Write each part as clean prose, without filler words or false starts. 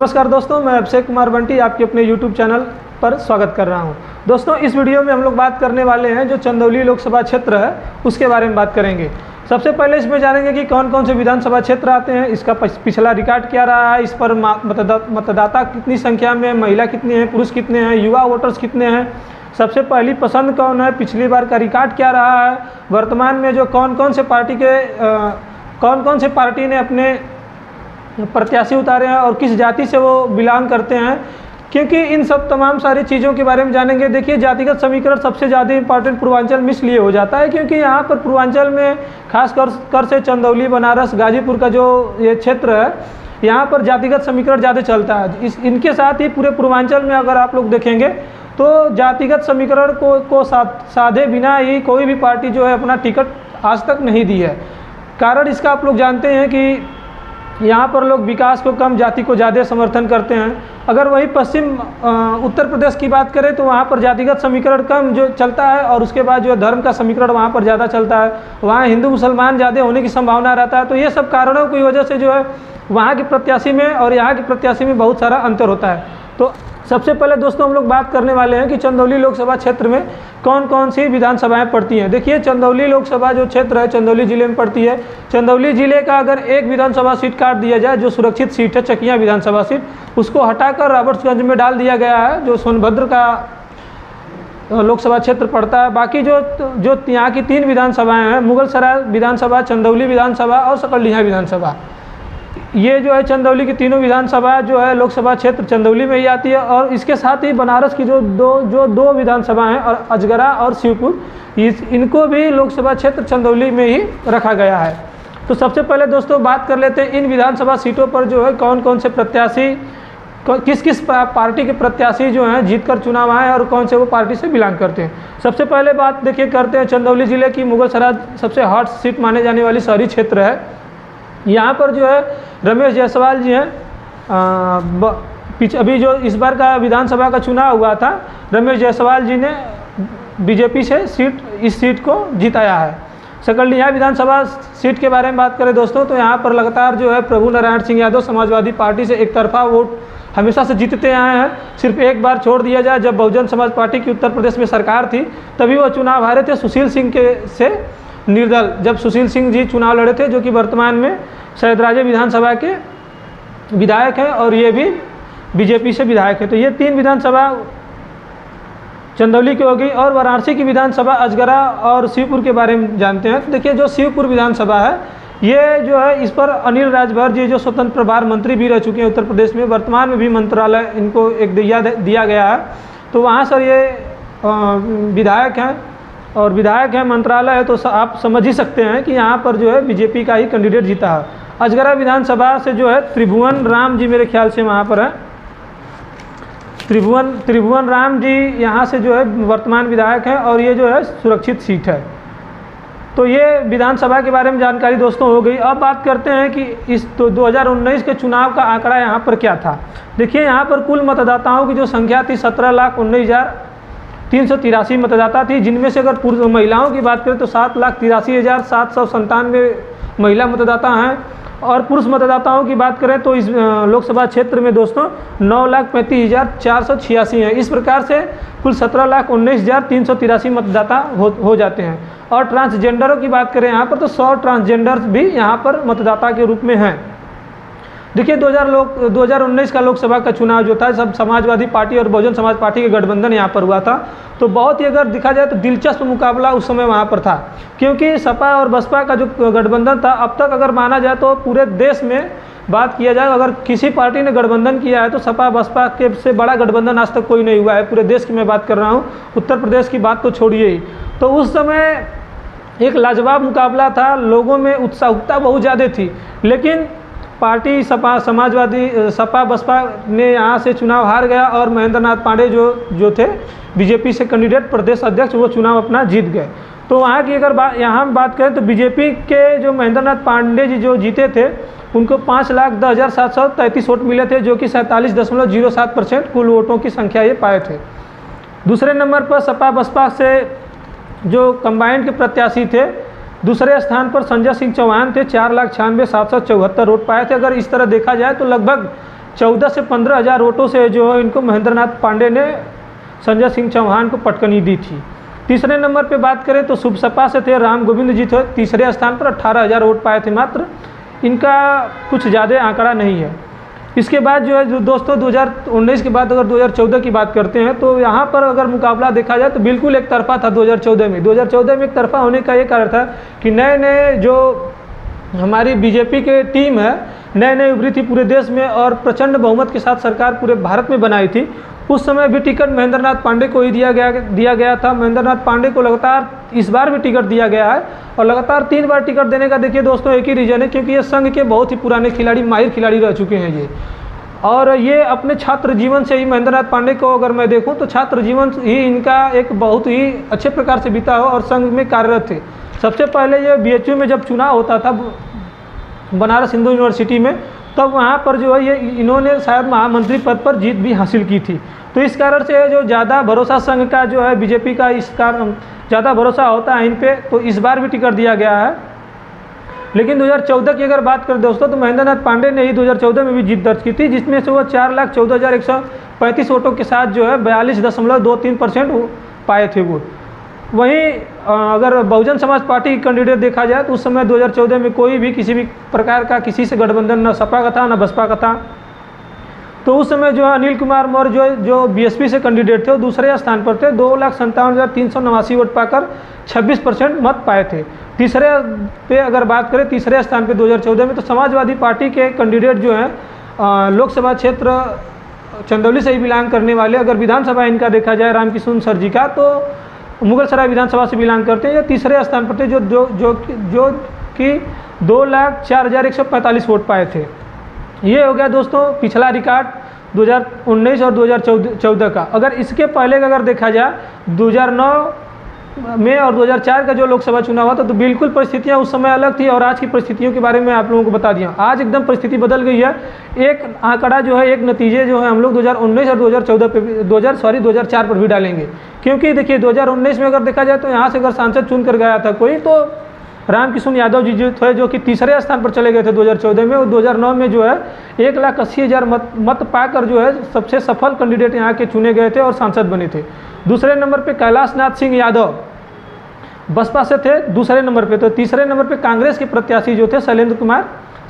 नमस्कार दोस्तों, मैं अभिषेक कुमार बंटी आपके अपने YouTube चैनल पर स्वागत कर रहा हूं। दोस्तों, इस वीडियो में हम लोग बात करने वाले हैं जो चंदौली लोकसभा क्षेत्र है उसके बारे में बात करेंगे। सबसे पहले इसमें जानेंगे कि कौन कौन से विधानसभा क्षेत्र आते हैं, इसका पिछला रिकॉर्ड क्या रहा है, इस पर मतदाता कितनी संख्या में, महिला कितनी है, पुरुष कितने हैं, युवा वोटर्स कितने हैं, सबसे पहली पसंद कौन है, पिछली बार का रिकॉर्ड क्या रहा है, वर्तमान में जो कौन कौन से पार्टी ने अपने प्रत्याशी उतारे हैं और किस जाति से वो बिलोंग करते हैं, क्योंकि इन सब तमाम सारी चीज़ों के बारे में जानेंगे। देखिए, जातिगत समीकरण सबसे ज़्यादा इंपॉर्टेंट पूर्वांचल में इसलिए हो जाता है क्योंकि यहाँ पर पूर्वांचल में खास कर से चंदौली, बनारस, गाजीपुर का जो ये क्षेत्र है, यहाँ पर जातिगत समीकरण ज़्यादा चलता है। इनके साथ ही पूरे पूर्वांचल में अगर आप लोग देखेंगे तो जातिगत समीकरण को साधे बिना ही कोई भी पार्टी जो है अपना टिकट आज तक नहीं दी है। कारण इसका आप लोग जानते हैं कि यहाँ पर लोग विकास को कम, जाति को ज़्यादा समर्थन करते हैं। अगर वही पश्चिम उत्तर प्रदेश की बात करें तो वहाँ पर जातिगत समीकरण कम जो चलता है और उसके बाद जो धर्म का समीकरण वहाँ पर ज़्यादा चलता है। वहाँ हिंदू मुसलमान ज़्यादा होने की संभावना रहता है। तो ये सब कारणों की वजह से जो है वहाँ के प्रत्याशी में और यहाँ के प्रत्याशी में बहुत सारा अंतर होता है। तो सबसे पहले दोस्तों हम लोग बात करने वाले हैं कि चंदौली लोकसभा क्षेत्र में कौन कौन सी विधानसभाएं पड़ती हैं। देखिए, चंदौली लोकसभा जो क्षेत्र है चंदौली जिले में पड़ती है। चंदौली जिले का अगर एक विधानसभा सीट काट दिया जाए, जो सुरक्षित सीट है चकिया विधानसभा सीट, उसको हटाकर रॉबर्ट्सगंज में डाल दिया गया है, जो सोनभद्र का लोकसभा क्षेत्र पड़ता है। बाकी जो यहाँ की 3 विधानसभाएँ हैं, मुगलसराय विधानसभा, चंदौली विधानसभा और सकलडीहा विधानसभा, ये जो है चंदौली की तीनों विधानसभा जो है लोकसभा क्षेत्र चंदौली में ही आती है। और इसके साथ ही बनारस की जो दो विधानसभा हैं, और अजगरा और शिवपुर, इनको भी लोकसभा क्षेत्र चंदौली में ही रखा गया है। तो सबसे पहले दोस्तों बात कर लेते हैं इन विधानसभा सीटों पर जो है कौन कौन से प्रत्याशी, किस पार्टी के प्रत्याशी जो हैं जीतकर चुनाव आए और कौन से वो पार्टी से बिलोंग करते हैं। सबसे पहले बात देखिए करते हैं चंदौली जिले की। मुगलसराय सबसे हॉट सीट माने जाने वाली शहरी क्षेत्र है। यहाँ पर जो है रमेश जायसवाल जी हैं। अभी जो इस बार का विधानसभा का चुनाव हुआ था, रमेश जायसवाल जी ने बीजेपी से इस सीट को जिताया है। सकलडीहा विधानसभा सीट के बारे में बात करें दोस्तों तो यहाँ पर लगातार जो है प्रभु नारायण सिंह यादव समाजवादी पार्टी से एक तरफा वोट हमेशा से जीतते आए हैं। सिर्फ एक बार छोड़ दिया जाए, जब बहुजन समाज पार्टी की उत्तर प्रदेश में सरकार थी तभी वो चुनाव हारे थे सुशील सिंह से निर्दल, जब सुशील सिंह जी चुनाव लड़े थे, जो कि वर्तमान में सैदराजे विधानसभा के विधायक हैं और ये भी बीजेपी से विधायक है। तो ये 3 विधानसभा चंदौली की होगी। और वाराणसी की विधानसभा अजगरा और शिवपुर के बारे में जानते हैं। तो देखिए, जो शिवपुर विधानसभा है ये जो है, इस पर अनिल राजभर जी जो स्वतंत्र प्रभार मंत्री भी रह चुके हैं उत्तर प्रदेश में, वर्तमान में भी मंत्रालय इनको एक दिया गया है। तो वहाँ सर ये विधायक हैं और विधायक है, मंत्रालय है, तो आप समझ ही सकते हैं कि यहाँ पर जो है बीजेपी का ही कैंडिडेट जीता है। अजगरा विधानसभा से जो है त्रिभुवन राम जी मेरे ख्याल से वहाँ पर है, त्रिभुवन राम जी यहाँ से जो है वर्तमान विधायक हैं और ये जो है सुरक्षित सीट है। तो ये विधानसभा के बारे में जानकारी दोस्तों हो गई। अब बात करते हैं कि इस 2019 के चुनाव का आंकड़ा यहाँ पर क्या था। देखिए, यहाँ पर कुल मतदाताओं की जो संख्या थी 17,19,383 मतदाता थी, जिनमें से अगर पुरुष महिलाओं की बात करें तो 7,83,797 महिला मतदाता हैं। और पुरुष मतदाताओं की बात करें तो इस लोकसभा क्षेत्र में दोस्तों 9,35,486 हैं। इस प्रकार से कुल 17,19,383 मतदाता हो जाते हैं। और ट्रांसजेंडरों की बात करें यहाँ पर तो 100 ट्रांसजेंडर्स भी यहाँ पर मतदाता के रूप में हैं। देखिए, 2019 का लोकसभा का चुनाव जो था, सब समाजवादी पार्टी और बहुजन समाज पार्टी के गठबंधन यहाँ पर हुआ था। तो बहुत ही अगर देखा जाए तो दिलचस्प मुकाबला उस समय वहाँ पर था, क्योंकि सपा और बसपा का जो गठबंधन था, अब तक अगर माना जाए तो पूरे देश में बात किया जाए, अगर किसी पार्टी ने गठबंधन किया है तो सपा बसपा के से बड़ा गठबंधन आज तक कोई नहीं हुआ है। पूरे देश की मैं बात कर रहा हूँ, उत्तर प्रदेश की बात तो छोड़िए ही। तो उस समय एक लाजवाब मुकाबला था, लोगों में उत्सुकता बहुत ज़्यादा थी। लेकिन पार्टी सपा बसपा ने यहाँ से चुनाव हार गया और महेंद्र नाथ पांडे जो थे बीजेपी से कैंडिडेट प्रदेश अध्यक्ष, वो चुनाव अपना जीत गए। तो वहाँ की अगर यहाँ बात करें तो बीजेपी के जो महेंद्र नाथ पांडे जी जो जीते थे, उनको 5,10,733 वोट मिले थे, जो कि 47.07% कुल वोटों की संख्या ये पाए थे। दूसरे नंबर पर सपा बसपा से जो कंबाइंड के प्रत्याशी थे, दूसरे स्थान पर संजय सिंह चौहान थे, 4,96,774 वोट पाए थे। अगर इस तरह देखा जाए तो लगभग 14 से 15 हज़ार वोटों से जो है इनको महेंद्र नाथ पांडे ने संजय सिंह चौहान को पटकनी दी थी। तीसरे नंबर पे बात करें तो शुभ सपा से थे राम गोविंद जी थे तीसरे स्थान पर, 18 हज़ार वोट पाए थे मात्र, इनका कुछ ज़्यादा आंकड़ा नहीं है। इसके बाद जो है जो दोस्तों 2019 के बाद अगर 2014 की बात करते हैं तो यहाँ पर अगर मुकाबला देखा जाए तो बिल्कुल एक तरफा था 2014 में। 2014 में एक तरफा होने का ये कारण था कि नए नए जो हमारी बीजेपी के टीम है नए नए उभरी थी पूरे देश में और प्रचंड बहुमत के साथ सरकार पूरे भारत में बनाई थी। उस समय भी टिकट महेंद्र नाथ पांडे को ही दिया गया था। महेंद्र नाथ पांडे को लगातार इस बार भी टिकट दिया गया है और लगातार 3 बार टिकट देने का देखिए दोस्तों एक ही रीज़न है, क्योंकि ये संघ के बहुत ही पुराने खिलाड़ी, माहिर खिलाड़ी रह चुके हैं ये। और ये अपने छात्र जीवन से ही महेंद्र नाथ पांडे को अगर मैं देखूँ तो छात्र जीवन ही इनका एक बहुत ही अच्छे प्रकार से बीता हो और संघ में कार्यरत थे। सबसे पहले ये BHU में जब चुनाव होता था बनारस हिंदू यूनिवर्सिटी में, तब वहाँ पर जो है ये इन्होंने शायद महामंत्री पद पर जीत भी हासिल की थी। तो इस कारण से जो ज़्यादा भरोसा संघ का जो है बीजेपी का इस कारण ज़्यादा भरोसा होता है इन पे, तो इस बार भी टिकट दिया गया है। लेकिन 2014 की अगर बात करें दोस्तों तो महेंद्र नाथ पांडे ने ही 2014 में भी जीत दर्ज की थी, जिसमें से वो 4,14,135 वोटों के साथ जो है 42.23% पाए थे वोट। वहीं अगर बहुजन समाज पार्टी की कैंडिडेट देखा जाए तो उस समय 2014 में कोई भी किसी भी प्रकार का किसी से गठबंधन न सपा का था न बसपा का था। तो उस समय जो है अनिल कुमार मौर्य जो BSP से कैंडिडेट थे वो दूसरे स्थान पर थे, 2,57,389 वोट पाकर 26% मत पाए थे। तीसरे पे अगर बात करें तीसरे स्थान पे 2014 में तो समाजवादी पार्टी के कैंडिडेट जो हैं लोकसभा क्षेत्र चंदौली से ही बिलोंग करने वाले, अगर विधानसभा इनका देखा जाए रामकिशोर सर जी का तो मुगलसराय विधानसभा से बिलोंग करते हैं, ये तीसरे स्थान पर थे जो कि 2,04,145 वोट पाए थे। ये हो गया दोस्तों पिछला रिकॉर्ड 2019 और 2014 का। अगर इसके पहले का अगर देखा जाए 2009 में और 2004 का जो लोकसभा चुनाव हुआ था तो बिल्कुल परिस्थितियां उस समय अलग थी और आज की परिस्थितियों के बारे में आप लोगों को बता दिया। आज एकदम परिस्थिति बदल गई है। एक आंकड़ा जो है, एक नतीजे जो है हम लोग 2019 और 2004 पर भी डालेंगे, क्योंकि देखिए 2019 में अगर देखा जाए तो यहाँ से अगर सांसद चुन कर गया था कोई तो रामकिशोर यादव जी जो थे, जो कि तीसरे स्थान पर चले गए थे 2014 में, और 2009 में जो है 1,80,000 मत पाकर जो है सबसे सफल कैंडिडेट यहाँ के चुने गए थे और सांसद बने थे। दूसरे नंबर पे कैलाश नाथ सिंह यादव बसपा से थे दूसरे नंबर पे, तो तीसरे नंबर पे कांग्रेस के प्रत्याशी जो थे शैलेंद्र कुमार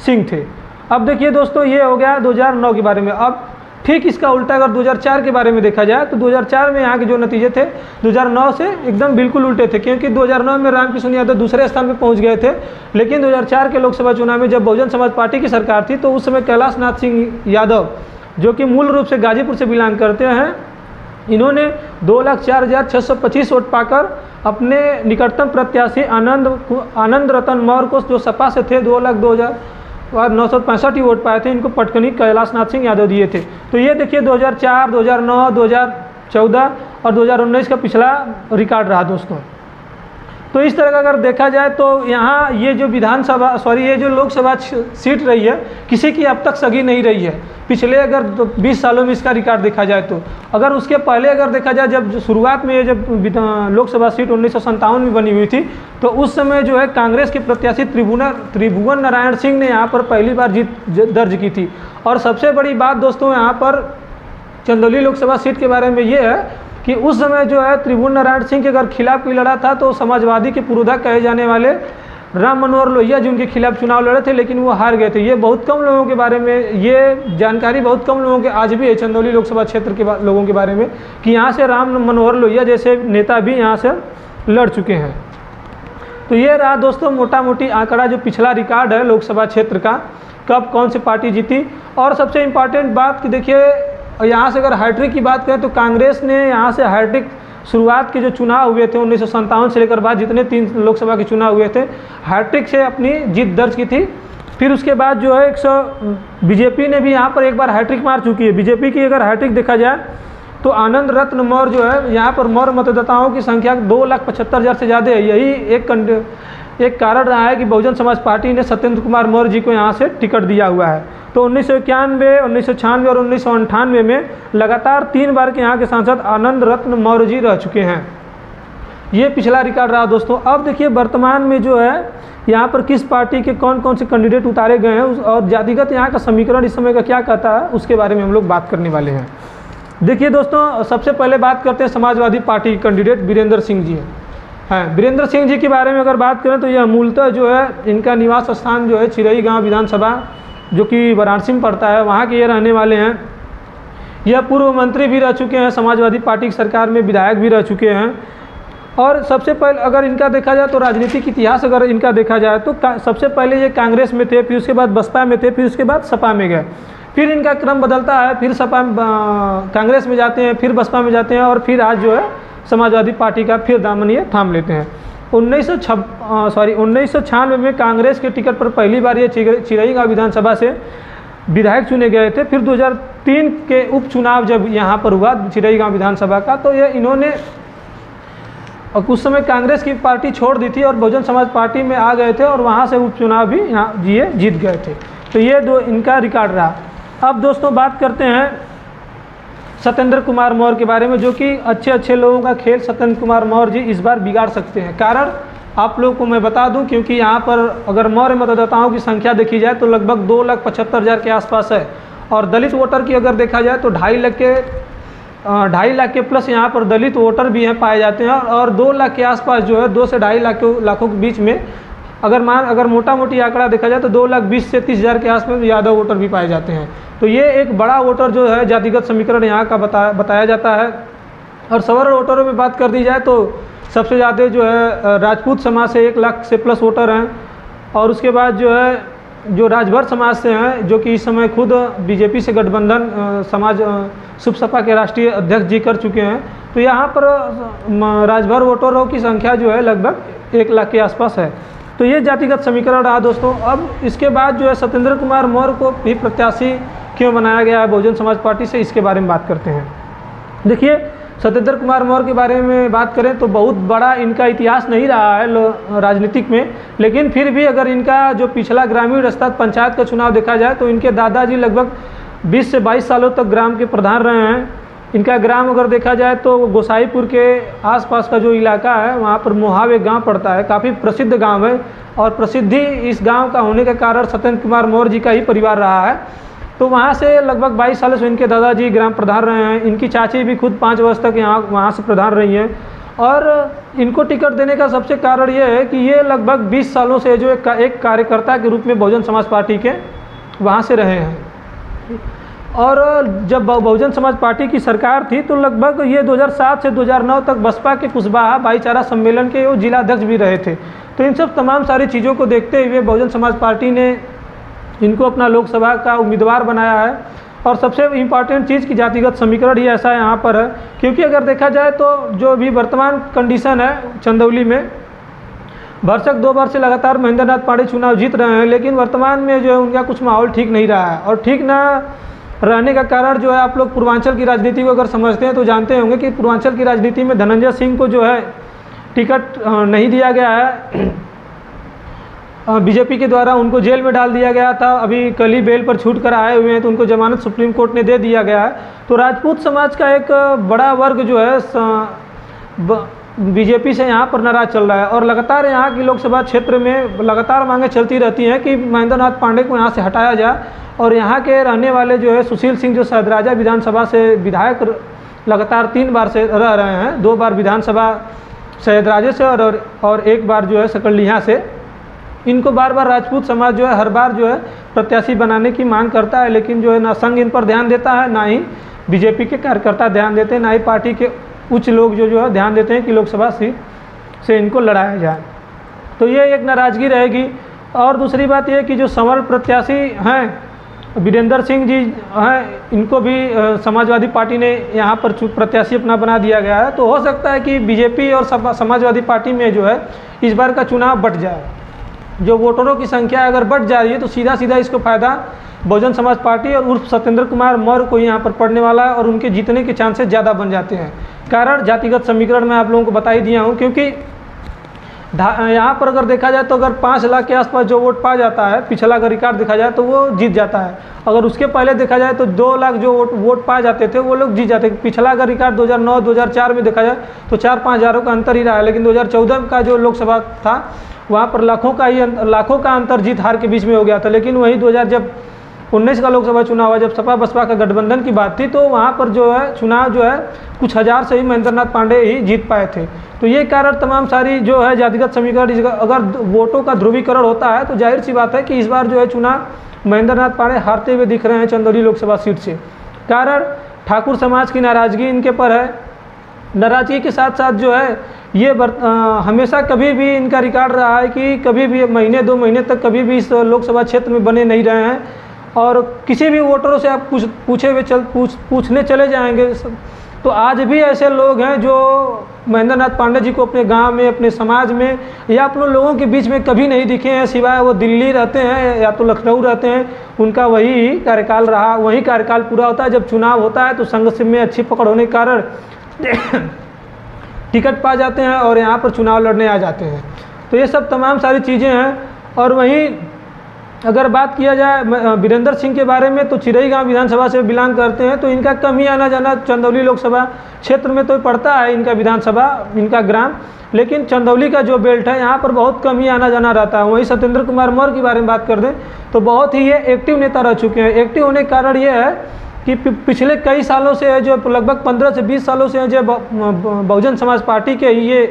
सिंह थे। अब देखिए दोस्तों ये हो गया 2009 के बारे में। अब ठीक इसका उल्टा अगर 2004 के बारे में देखा जाए तो 2004 में यहाँ के जो नतीजे थे 2009 से एकदम बिल्कुल उल्टे थे, क्योंकि 2009 में रामकिशोर यादव दूसरे स्थान पर पहुँच गए थे। लेकिन 2004 के लोकसभा चुनाव में जब बहुजन समाज पार्टी की सरकार थी तो उस समय कैलाश नाथ सिंह यादव जो कि मूल रूप से गाजीपुर से बिलोंग करते हैं, इन्होंने 2,04,625 वोट पाकर अपने निकटतम प्रत्याशी आनंद रतन मौर्य को जो सपा से थे 2,02,965 वोट पाए थे, इनको पटकनी कैलाश नाथ सिंह यादव दिए थे। तो ये देखिए 2004, 2009, 2014 और 2019 का पिछला रिकॉर्ड रहा दोस्तों। तो इस तरह का अगर देखा जाए तो यहाँ ये जो ये जो लोकसभा सीट रही है किसी की अब तक सगी नहीं रही है पिछले अगर 20 सालों में इसका रिकॉर्ड देखा जाए तो। अगर उसके पहले अगर देखा जाए जब शुरुआत में ये जब लोकसभा सीट 1957 में बनी हुई थी तो उस समय जो है कांग्रेस के प्रत्याशी त्रिभुवन नारायण सिंह ने यहाँ पर पहली बार जीत दर्ज की थी। और सबसे बड़ी बात दोस्तों यहाँ पर चंदौली लोकसभा सीट के बारे में ये है कि उस समय जो है त्रिभुवन नारायण सिंह के अगर खिलाफ कोई लड़ा था तो समाजवादी के पुरोधा कहे जाने वाले राम मनोहर लोहिया जी उनके खिलाफ चुनाव लड़े थे, लेकिन वो हार गए थे। ये बहुत कम लोगों के बारे में, ये जानकारी बहुत कम लोगों के आज भी है चंदौली लोकसभा क्षेत्र के लोगों के बारे में कि यहाँ से राम मनोहर लोहिया जैसे नेता भी यहाँ से लड़ चुके हैं। तो ये रहा दोस्तों मोटा मोटी आंकड़ा जो पिछला रिकॉर्ड है लोकसभा क्षेत्र का, कब कौन सी पार्टी जीती। और सबसे इम्पॉर्टेंट बात कि देखिए यहाँ से अगर हैट्रिक की बात करें तो कांग्रेस ने यहाँ से हैट्रिक शुरुआत के जो चुनाव हुए थे 1957 से लेकर बाद जितने 3 लोकसभा के चुनाव हुए थे हैट्रिक से अपनी जीत दर्ज की थी। फिर उसके बाद जो है बीजेपी ने भी यहाँ पर एक बार हैट्रिक मार चुकी है। बीजेपी की अगर हैट्रिक देखा जाए तो आनंद रत्न मौर्य जो है यहाँ पर मौर्य मतदाताओं की संख्या 2,75,000 से ज़्यादा है। यही एक कारण रहा है कि बहुजन समाज पार्टी ने सत्येंद्र कुमार मौर्य जी को यहाँ से टिकट दिया हुआ है। तो 1991, 1996 और 1998 में लगातार 3 बार के यहाँ के सांसद आनंद रत्न मौर्य जी रह चुके हैं। ये पिछला रिकॉर्ड रहा दोस्तों। अब देखिए वर्तमान में जो है यहाँ पर किस पार्टी के कौन कौन से कैंडिडेट उतारे गए हैं और जातिगत यहाँ का समीकरण इस समय का क्या कहता है, उसके बारे में हम लोग बात करने वाले हैं। देखिए दोस्तों, सबसे पहले बात करते हैं समाजवादी पार्टी के कैंडिडेट वीरेंद्र सिंह जी हैं। वीरेंद्र सिंह जी के बारे में अगर बात करें तो यह मूलतः जो है इनका निवास स्थान जो है चिरई गाँव विधानसभा जो कि वाराणसी में पड़ता है, वहाँ के ये रहने वाले हैं। यह पूर्व मंत्री भी रह चुके हैं, समाजवादी पार्टी की सरकार में विधायक भी रह चुके हैं। और सबसे पहले अगर इनका देखा जाए तो राजनीतिक इतिहास अगर इनका देखा जाए तो सबसे पहले ये कांग्रेस में थे, फिर उसके बाद बसपा में थे, फिर उसके बाद सपा में गए। फिर इनका क्रम बदलता है, फिर सपा कांग्रेस में जाते हैं, फिर बसपा में जाते हैं और फिर आज जो है समाजवादी पार्टी का फिर दामन ये थाम लेते हैं। 1996 में कांग्रेस के टिकट पर पहली बार ये चिरई गाँव विधानसभा से विधायक चुने गए थे। फिर 2003 के उपचुनाव जब यहाँ पर हुआ चिरई गाँव विधानसभा का, तो ये इन्होंने और कुछ समय कांग्रेस की पार्टी छोड़ दी थी और बहुजन समाज पार्टी में आ गए थे और वहाँ से उपचुनाव भी यहाँ जीत गए थे। तो ये दो इनका रिकॉर्ड रहा। अब दोस्तों बात करते हैं सत्येंद्र कुमार मौर्य के बारे में, जो कि अच्छे लोगों का खेल सत्येंद्र कुमार मौर्य जी इस बार बिगाड़ सकते हैं। कारण आप लोगों को मैं बता दूं, क्योंकि यहाँ पर अगर मौर्य मतदाताओं की संख्या देखी जाए तो लगभग 2,75,000 के आसपास है और दलित वोटर की अगर देखा जाए तो 2.5 लाख के प्लस यहाँ पर दलित वोटर भी हैं पाए जाते हैं और 2 लाख के आसपास जो है 2 से 2.5 लाखों के बीच में अगर मोटा मोटी आंकड़ा देखा जाए तो 2,20,000 से 30,000 के आसपास यादव वोटर भी पाए जाते हैं। तो ये एक बड़ा वोटर जो है जातिगत समीकरण यहाँ का बताया जाता है। और सवर्ण वोटरों में बात कर दी जाए तो सबसे ज़्यादा जो है राजपूत समाज से 1 लाख से प्लस वोटर हैं और उसके बाद जो है जो राजभर समाज से हैं, जो कि इस समय खुद बीजेपी से गठबंधन समाज शुभ सपा के राष्ट्रीय अध्यक्ष जी कर चुके हैं। तो यहाँ पर राजभर वोटरों की संख्या जो है लगभग 1 लाख के आसपास है। तो ये जातिगत समीकरण रहा दोस्तों। अब इसके बाद जो है सत्येंद्र कुमार मौर्य को भी प्रत्याशी क्यों बनाया गया है बहुजन समाज पार्टी से, इसके बारे में बात करते हैं। देखिए सत्येंद्र कुमार मौर्य के बारे में बात करें तो बहुत बड़ा इनका इतिहास नहीं रहा है राजनीतिक में, लेकिन फिर भी अगर इनका जो पिछला ग्रामीण स्तर पंचायत का चुनाव देखा जाए तो इनके दादाजी लगभग 20 से 22 सालों तक ग्राम के प्रधान रहे हैं। इनका ग्राम अगर देखा जाए तो गोसाईपुर के आसपास का जो इलाका है वहाँ पर मोहाव एक गाँव पड़ता है, काफ़ी प्रसिद्ध गाँव है और प्रसिद्धि इस गाँव का होने के कारण सत्येंद्र कुमार मौर्य जी का ही परिवार रहा है। तो वहाँ से लगभग 22 सालों से इनके दादाजी ग्राम प्रधान रहे हैं। इनकी चाची भी खुद 5 वर्ष तक वहाँ से प्रधान रही हैं और इनको टिकट देने का सबसे कारण ये है कि ये लगभग 20 सालों से जो एक कार्यकर्ता के रूप में बहुजन समाज पार्टी के वहाँ से रहे हैं। और जब बहुजन समाज पार्टी की सरकार थी तो लगभग ये 2007 से 2009 तक बसपा के कुशवाहा भाईचारा सम्मेलन के वो जिलाध्यक्ष भी रहे थे। तो इन सब तमाम सारी चीज़ों को देखते हुए बहुजन समाज पार्टी ने इनको अपना लोकसभा का उम्मीदवार बनाया है। और सबसे इम्पॉर्टेंट चीज़ की जातिगत समीकरण ही ऐसा यहाँ पर है, क्योंकि अगर देखा जाए तो जो भी वर्तमान कंडीशन है चंदौली में, भरसक 2 बार से लगातार महेंद्र नाथ पांडे चुनाव जीत रहे हैं, लेकिन वर्तमान में जो है उनका कुछ माहौल ठीक नहीं रहा है। और ठीक ना रहने का कारण जो है, आप लोग पूर्वांचल की राजनीति को अगर समझते हैं तो जानते होंगे कि पूर्वांचल की राजनीति में धनंजय सिंह को जो है टिकट नहीं दिया गया है, बीजेपी के द्वारा उनको जेल में डाल दिया गया था। अभी कल ही बेल पर छूट कर आए हुए हैं तो उनको जमानत सुप्रीम कोर्ट ने दे दिया गया है। तो राजपूत समाज का एक बड़ा वर्ग जो है बीजेपी से यहाँ पर नाराज चल रहा है और लगातार यहाँ की लोकसभा क्षेत्र में लगातार मांगें चलती रहती हैं कि महेंद्र नाथ पांडे को यहाँ से हटाया जाए। और यहाँ के रहने वाले जो है सुशील सिंह जो सैदराजा विधानसभा से विधायक लगातार 3 बार से रह रहे हैं, 2 बार विधानसभा सैदराजे से और 1 बार जो है सकलिया से। इनको बार बार राजपूत समाज जो है हर बार जो है प्रत्याशी बनाने की मांग करता है, लेकिन जो है ना संघ इन पर ध्यान देता है, ना ही बीजेपी के कार्यकर्ता ध्यान देते हैं, ना ही पार्टी के उच्च लोग जो है ध्यान देते हैं कि लोकसभा सीट से इनको लड़ाया जाए। तो ये एक नाराज़गी रहेगी। और दूसरी बात यह कि जो सवर्ण प्रत्याशी हैं वीरेंद्र सिंह जी हैं, इनको भी समाजवादी पार्टी ने यहाँ पर प्रत्याशी अपना बना दिया गया है। तो हो सकता है कि बीजेपी और समाजवादी पार्टी में जो है इस बार का चुनाव बट जाए। जो वोटरों की संख्या अगर बढ़ जा रही है तो सीधा सीधा इसको फ़ायदा बहुजन समाज पार्टी और उर्फ सत्येंद्र कुमार मौर्य को यहाँ पर पड़ने वाला है और उनके जीतने के चांसेस ज़्यादा बन जाते हैं। कारण जातिगत समीकरण में आप लोगों को बता ही दिया हूँ, क्योंकि यहाँ पर अगर देखा जाए तो अगर 5 लाख के आसपास जो वोट पा जाता है, पिछला अगर रिकॉर्ड देखा जाए तो वो जीत जाता है। अगर उसके पहले देखा जाए तो 2 लाख जो वोट पा जाते थे वो लोग जीत जाते। पिछला अगर रिकॉर्ड 2009-2004 में देखा जाए तो 4-5 हज़ारों का अंतर ही रहा है, लेकिन 2014 का जो लोकसभा था वहाँ पर लाखों का अंतर जीत हार के बीच में हो गया था। लेकिन वहीं 2019 का लोकसभा चुनाव हुआ, जब सपा बसपा का गठबंधन की बात थी, तो वहाँ पर जो है चुनाव जो है कुछ हज़ार से ही महेंद्रनाथ पांडे ही जीत पाए थे। तो ये कारण तमाम सारी जो है जातिगत समीकरण, अगर वोटों का ध्रुवीकरण होता है तो जाहिर सी बात है कि इस बार जो है चुनाव महेंद्रनाथ पांडे हारते हुए दिख रहे हैं चंदौली लोकसभा सीट से। कारण ठाकुर समाज की नाराज़गी इनके पर है। नाराज़गी के साथ साथ जो है ये हमेशा कभी भी इनका रिकॉर्ड रहा है कि कभी भी महीने 2 महीने तक कभी भी इस लोकसभा क्षेत्र में बने नहीं रहे हैं। और किसी भी वोटरों से आप पूछने चले जाएंगे तो आज भी ऐसे लोग हैं जो महेंद्रनाथ पांडे जी को अपने गांव में, अपने समाज में या अपने लोगों के बीच में कभी नहीं दिखे हैं, सिवाय वो दिल्ली रहते हैं या तो लखनऊ रहते हैं, उनका वही कार्यकाल रहा, वही कार्यकाल पूरा होता है। जब चुनाव होता है तो संघ में अच्छी पकड़ होने के कारण टिकट पा जाते हैं और यहाँ पर चुनाव लड़ने आ जाते हैं। तो ये सब तमाम सारी चीज़ें हैं। और वहीं अगर बात किया जाए वीरेंद्र सिंह के बारे में, तो चिरई गांव विधानसभा से बिलोंग करते हैं, तो इनका कम ही आना जाना चंदौली लोकसभा क्षेत्र में तो पड़ता है इनका विधानसभा, इनका ग्राम, लेकिन चंदौली का जो बेल्ट है यहाँ पर बहुत कम ही आना जाना रहता है। वहीं सत्येंद्र कुमार मौर्य के बारे में बात कर दें तो बहुत ही ये एक्टिव नेता रह चुके हैं। एक्टिव होने का कारण ये है कि पिछले कई सालों से है, जो लगभग 15 से 20 सालों से है, जो बहुजन समाज पार्टी के ये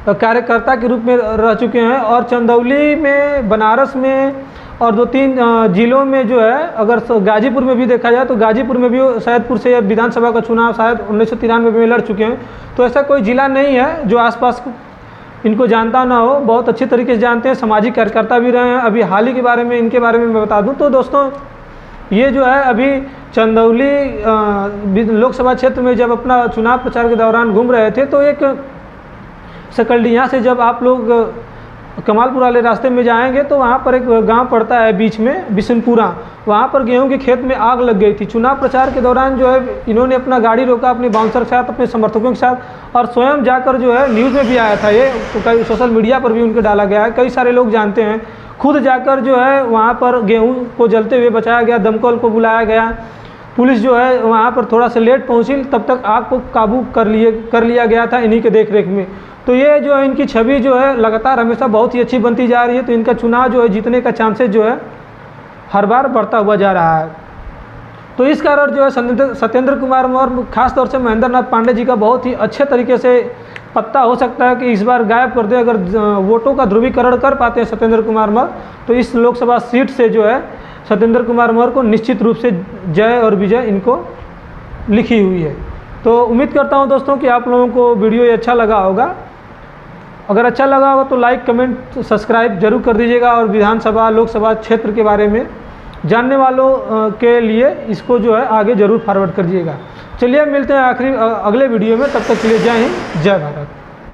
कार्यकर्ता के रूप में रह चुके हैं। और चंदौली में, बनारस में और 2-3 जिलों में जो है, अगर गाजीपुर में भी देखा जाए तो गाजीपुर में भी सैदपुर से विधानसभा का चुनाव शायद 1993 में लड़ चुके हैं। तो ऐसा कोई ज़िला नहीं है जो आसपास इनको जानता ना हो, बहुत अच्छे तरीके से जानते हैं, सामाजिक कार्यकर्ता भी रहे हैं। अभी हाल ही के बारे में इनके बारे में मैं बता दूं तो दोस्तों, ये जो है अभी चंदौली लोकसभा क्षेत्र में जब अपना चुनाव प्रचार के दौरान घूम रहे थे तो एक सकलडिया से जब आप लोग कमालपुर वाले रास्ते में जाएंगे तो वहाँ पर एक गांव पड़ता है बीच में, बिशनपुरा, वहाँ पर गेहूं के खेत में आग लग गई थी। चुनाव प्रचार के दौरान जो है इन्होंने अपना गाड़ी रोका अपने बाउंसर के साथ, अपने समर्थकों के साथ, और स्वयं जाकर जो है न्यूज़ में भी आया था ये, तो कई सोशल मीडिया पर भी उनके डाला गया है, कई सारे लोग जानते हैं। खुद जाकर जो है वहाँ पर गेहूँ को जलते हुए बचाया गया, दमकल को बुलाया गया, पुलिस जो है वहाँ पर थोड़ा सा लेट पहुँची, तब तक आग को काबू कर लिया गया था इन्हीं के देख रेख में। तो ये जो है इनकी छवि जो है लगातार हमेशा बहुत ही अच्छी बनती जा रही है। तो इनका चुनाव जो है जीतने का चांसेस जो है हर बार बढ़ता हुआ जा रहा है। तो इस कारण जो है सत्येंद्र कुमार मौर्य खासतौर से महेंद्रनाथ पांडे जी का बहुत ही अच्छे तरीके से पत्ता हो सकता है कि इस बार गायब कर दे। अगर वोटों का ध्रुवीकरण कर पाते हैं सत्येंद्र कुमार मौर्य तो इस लोकसभा सीट से जो है सत्येंद्र कुमार मौर्य को निश्चित रूप से जय और विजय इनको लिखी हुई है। तो उम्मीद करता हूं दोस्तों कि आप लोगों को वीडियो ये अच्छा लगा होगा। अगर अच्छा लगा होगा तो लाइक, कमेंट, सब्सक्राइब जरूर कर दीजिएगा। और विधानसभा, लोकसभा क्षेत्र के बारे में जानने वालों के लिए इसको जो है आगे जरूर फॉरवर्ड कर दीजिएगा। चलिए मिलते हैं अगले वीडियो में, तब तक के लिए जय हिंद, जय भारत।